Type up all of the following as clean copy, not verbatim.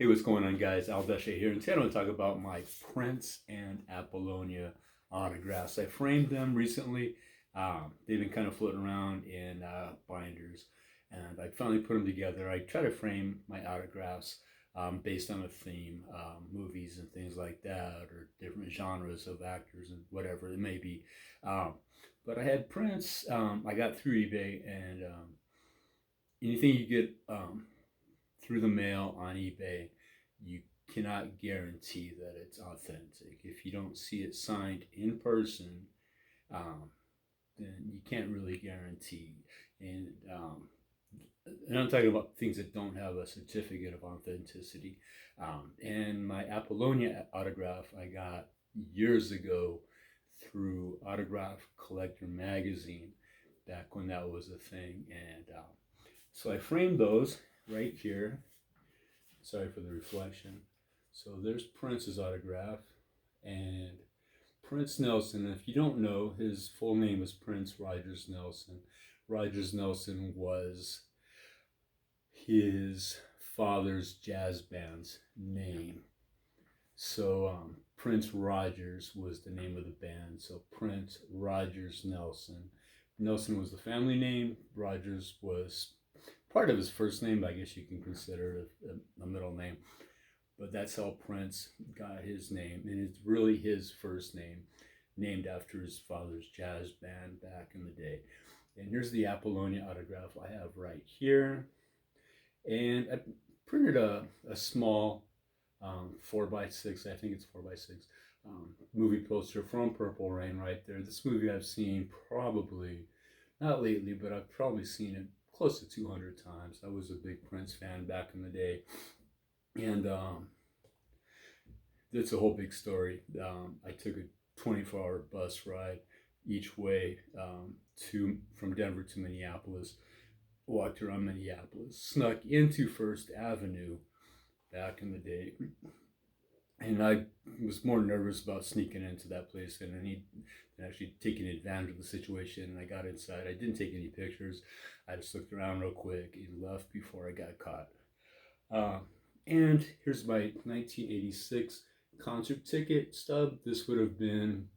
Hey, what's going on, guys? Al Deshe here, and today I want to talk about my Prince and Apollonia autographs. I framed them recently. They've been kind of floating around in binders, and I finally put them together. I try to frame my autographs based on a theme, movies and things like that, or different genres of actors and whatever it may be. Um, but I had Prince. I got through eBay, and anything you get through the mail on eBay, you cannot guarantee that it's authentic. If you don't see it signed in person, um, then you can't really guarantee. And and I'm talking about things that don't have a certificate of authenticity. And my Apollonia autograph I got years ago through Autograph Collector magazine, back when that was a thing. And so I framed those right here. Sorry for the reflection. So there's Prince's autograph, and Prince Nelson. If you don't know, his full name is Prince Rogers Nelson. Rogers Nelson was his father's jazz band's name. So Prince Rogers was the name of the band. So Prince Rogers Nelson. Nelson was the family name. Rogers was part of his first name, I guess you can consider it a middle name. But that's how Prince got his name. And it's really his first name, named after his father's jazz band back in the day. And here's the Apollonia autograph I have right here. And I printed a small 4x6, I think it's 4x6, movie poster from Purple Rain right there. This movie I've seen probably, not lately, but I've probably seen it close to 200 times. I was a big Prince fan back in the day. And it's a whole big story. I took a 24-hour bus ride each way from Denver to Minneapolis, walked around Minneapolis, snuck into First Avenue back in the day. And I was more nervous about sneaking into that place than actually taking advantage of the situation. And I got inside. I didn't take any pictures. I just looked around real quick and left before I got caught. And here's my 1986 concert ticket stub. This would have been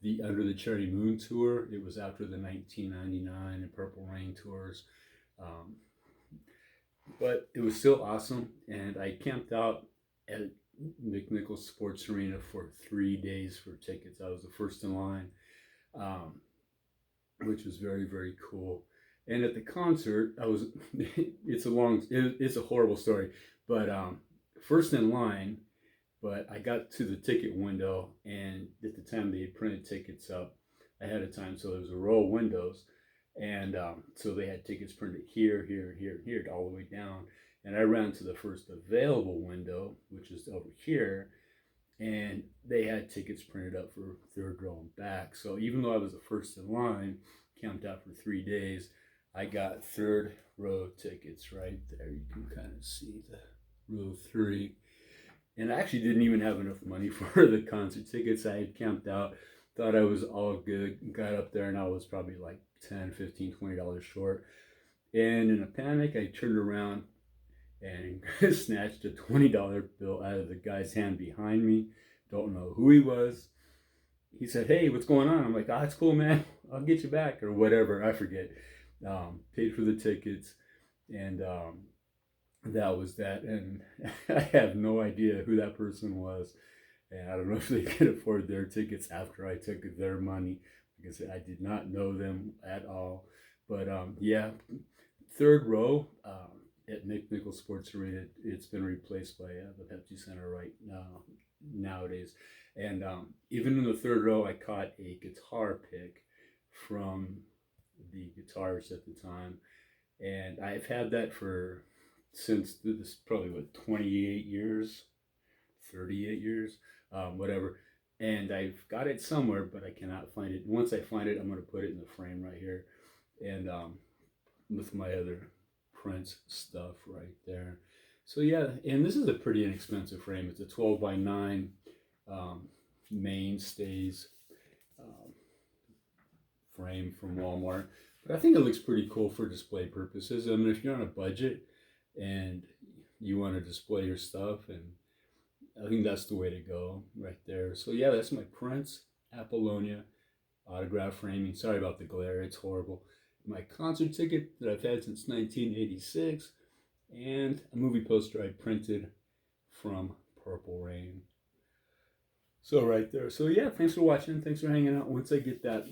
the Under the Cherry Moon tour. It was after the 1999 and Purple Rain tours. But it was still awesome. And I camped out at McNichols Sports Arena for 3 days for tickets. I was the first in line, which was very, very cool. And at the concert, I was, it's a horrible story, but first in line, but I got to the ticket window, and at the time they had printed tickets up ahead of time, so there was a row of windows, and so they had tickets printed here, here, here, here, all the way down. And I ran to the first available window, which is over here, and they had tickets printed up for third row and back. So even though I was the first in line, camped out for 3 days, I got third row tickets right there. You can kind of see the row 3. And I actually didn't even have enough money for the concert tickets. I had camped out, thought I was all good, got up there, and I was probably like $10, $15, $20 short. And in a panic, I turned around and snatched a $20 bill out of the guy's hand behind me. Don't know who he was. He said, "Hey, what's going on?" I'm like, "Ah, it's cool, man. I'll get you back," or whatever. I forget. Paid for the tickets, and that was that. And I have no idea who that person was. And I don't know if they could afford their tickets after I took their money, because I did not know them at all. But yeah, third row at McNichols Sports Arena. It's been replaced by the Pepsi Center right now nowadays. And even in the third row, I caught a guitar pick from the guitarist at the time, and I've had that since this probably 28 years, 38 years, whatever. And I've got it somewhere, but I cannot find it. Once I find it, I'm going to put it in the frame right here, and with my other Prince stuff right there. So yeah, and this is a pretty inexpensive frame. It's a 12 by 9 mainstays frame from Walmart. But I think it looks pretty cool for display purposes. I mean, if you're on a budget and you want to display your stuff, and I think that's the way to go right there. So yeah, that's my Prince Apollonia autograph framing. Sorry about the glare, it's horrible. My concert ticket that I've had since 1986, and a movie poster I printed from Purple Rain. So right there. So yeah, thanks for watching. Thanks for hanging out. Once I get that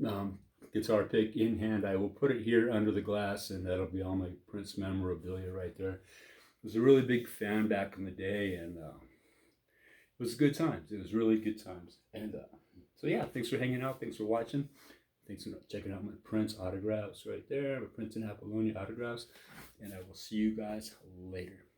um, guitar pick in hand, I will put it here under the glass, and that'll be all my Prince memorabilia right there. I was a really big fan back in the day, and it was good times. It was really good times. And so yeah, thanks for hanging out. Thanks for watching. Thanks for checking out my Prince autographs right there. My Prince and Apollonia autographs. And I will see you guys later.